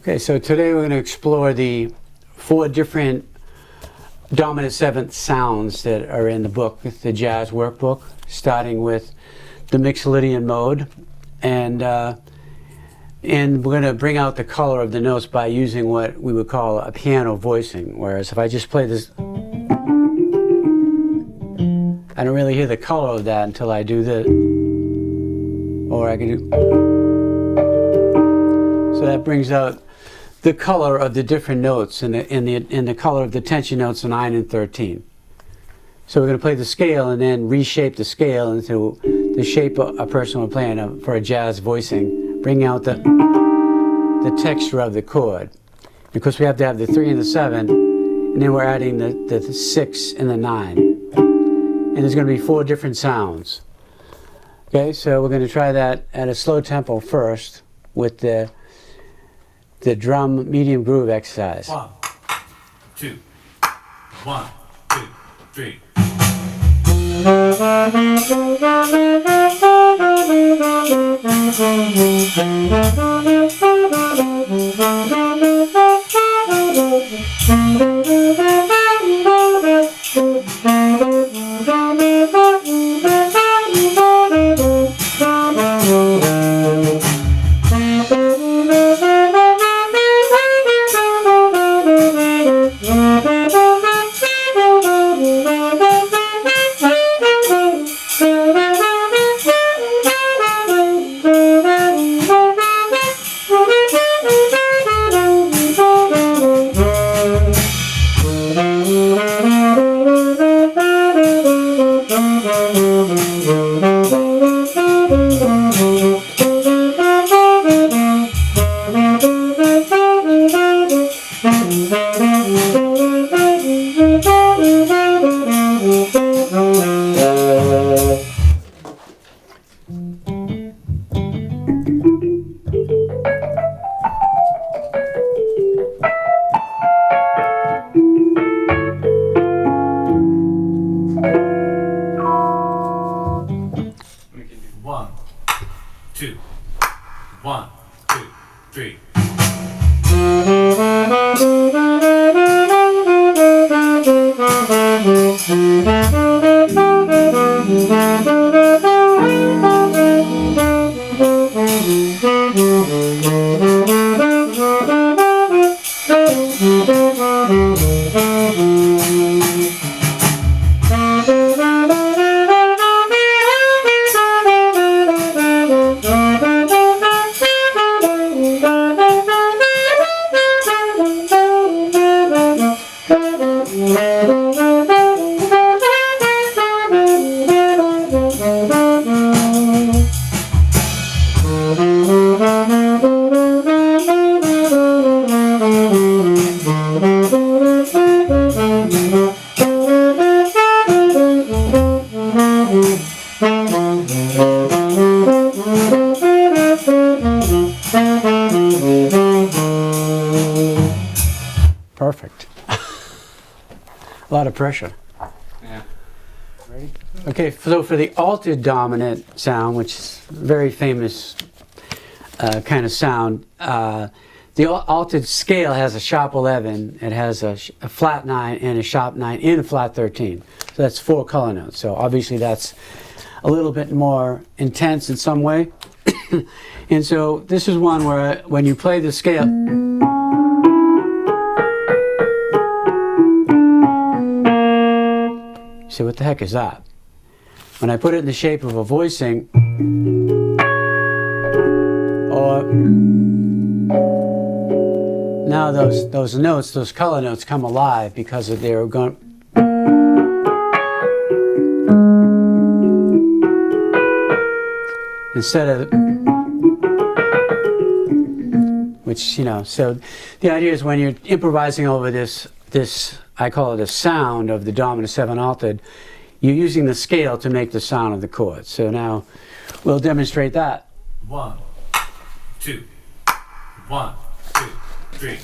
Okay, so today we're going to explore the 4 different dominant seventh sounds that are in the book, the jazz workbook, starting with the Mixolydian mode, and we're going to bring out the color of the notes by using what we would call a piano voicing. Whereas if I just play this, I don't really hear the color of that until I do this, or I can do. So that brings out the color of the different notes in the color of the tension notes 9 and 13. So we're going to play the scale and then reshape the scale into the shape a person would play for a jazz voicing, bring out the texture of the chord. Because we have to have the 3 and the 7, and then we're adding the 6 and the 9. And there's going to be 4 different sounds. Okay, so we're going to try that at a slow tempo first with the drum medium groove exercise. 1, 2, 1, 2, 3. One, two, 1, 2, 3. Perfect. A lot of pressure. Yeah. Ready? Okay, so for the altered dominant sound, which is a very famous kind of sound, the altered scale has a sharp 11, it has a flat 9 and a sharp 9 and a flat 13. So that's 4 color notes. So obviously that's a little bit more intense in some way. And so this is one where when you play the scale, so what the heck is that? When I put it in the shape of a voicing, or now those notes, those color notes come alive because they're going. Instead of, which, you know, so the idea is when you're improvising over this, I call it a sound of the dominant 7 altered, you're using the scale to make the sound of the chord. So now we'll demonstrate that. 1, 2, 1, 2, 3.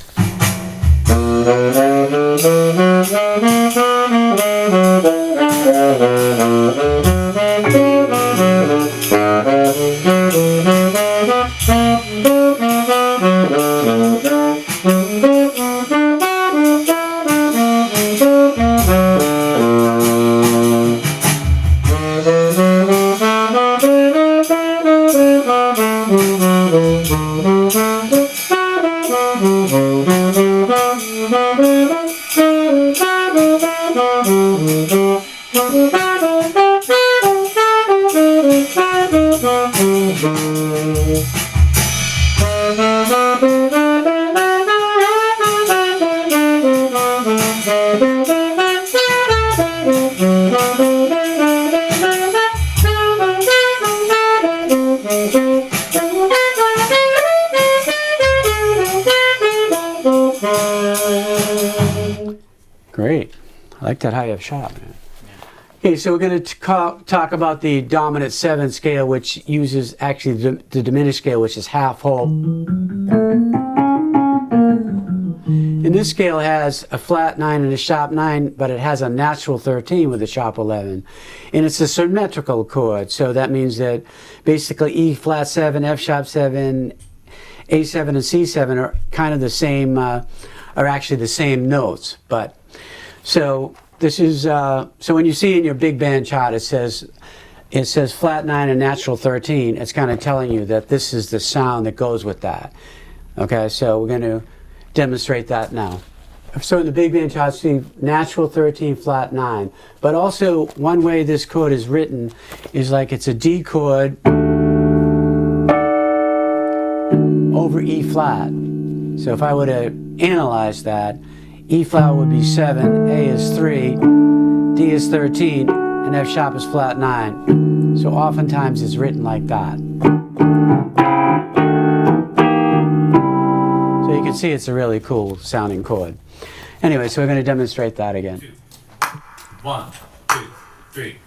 Great. I like that high F sharp, man. Okay, so we're going to talk about the dominant 7 scale, which uses actually the diminished scale, which is half whole. And this scale has a flat 9 and a sharp 9, but it has a natural 13 with a sharp 11. And it's a symmetrical chord, so that means that basically E flat 7, F sharp 7, A7 and C7 are kind of the same, are actually the same notes. But so this is so when you see in your big band chart it says flat 9 and natural 13, it's kind of telling you that this is the sound that goes with that. Okay, so we're going to demonstrate that now. So in the big band chart, see natural 13, flat 9. But also one way this chord is written is like it's a D chord over E flat. So if I were to analyze that, E flat would be 7, A is 3, D is 13, and F sharp is flat 9. So oftentimes it's written like that. So you can see it's a really cool sounding chord. Anyway, so we're going to demonstrate that again. 2, 1, 2, 3.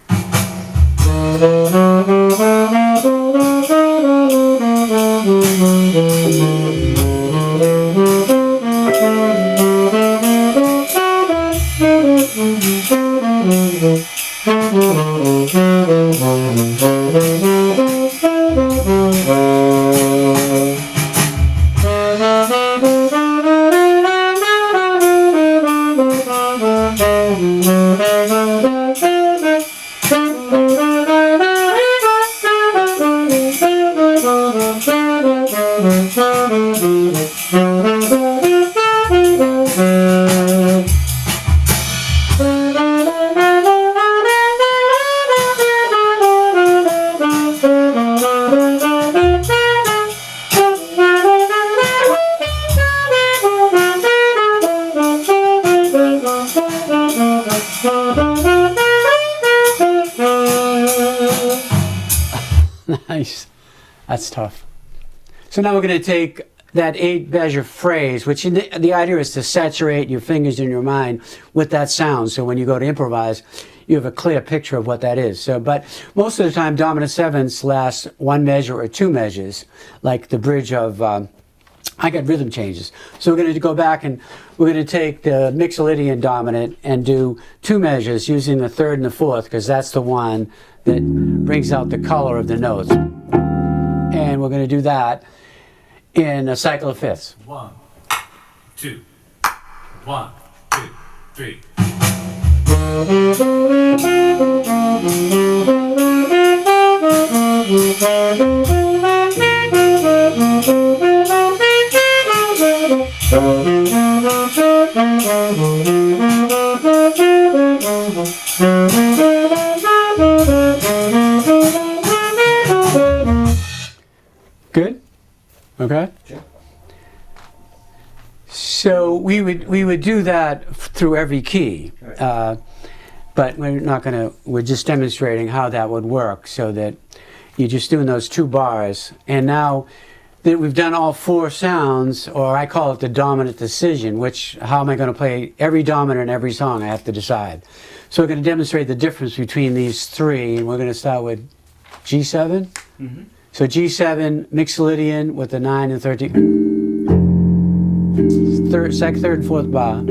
Nice. That's tough. So now we're going to take that 8-measure phrase, which the idea is to saturate your fingers in your mind with that sound. So when you go to improvise, you have a clear picture of what that is. So, but most of the time, dominant 7ths last 1 measure or 2 measures, like the bridge of I got rhythm changes. So we're going to go back and we're going to take the Mixolydian dominant and do 2 measures using the 3rd and the 4th, because that's the one that brings out the color of the notes. And we're going to do that in a cycle of fifths. 1, 2, 1, 2, 3. Good? Okay? Sure. So we would do that through every key, Right. but we're just demonstrating how that would work, so that you're just doing those 2 bars. And now that we've done all 4 sounds, or I call it the dominant decision, which, how am I going to play every dominant in every song, I have to decide. So we're going to demonstrate the difference between these 3, and we're going to start with G7. Mm-hmm. So G7, Mixolydian with the 9 and 13. Second, 3rd, and 4th bar.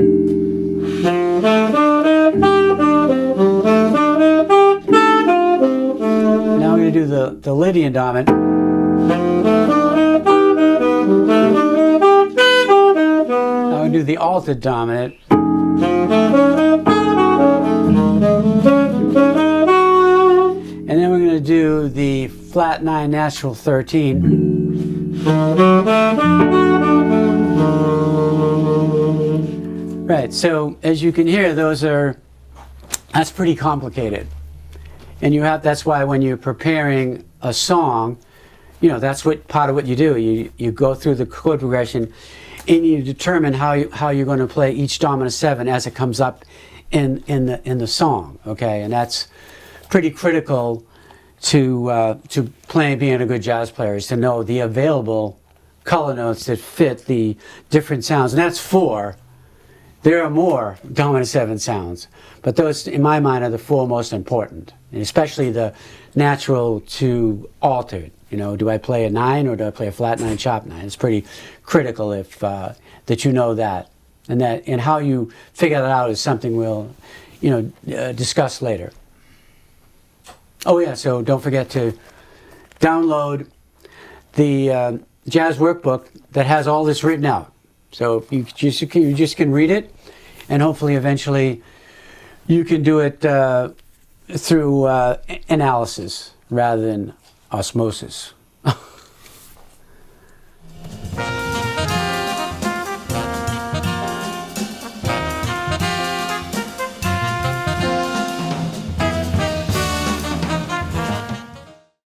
Now we're going to do the Lydian dominant. Now we're going to do the altered dominant. And then we're going to do the flat 9 natural 13. Right, so as you can hear, those are That's pretty complicated. And that's why when you're preparing a song, that's what part of what you do. You go through the chord progression and you determine how you're going to play each dominant 7 as it comes up in the song, okay? And that's pretty critical to being a good jazz player, is to know the available color notes that fit the different sounds. And that's 4. There are more dominant 7 sounds, but those, in my mind, are the 4 most important, and especially the natural to altered. Do I play a 9 or do I play a flat 9 chop 9? It's pretty critical if that you know that, and how you figure that out is something we'll discuss later. Oh yeah, so don't forget to download the jazz workbook that has all this written out. So you just can read it, and hopefully eventually you can do it through analysis rather than osmosis.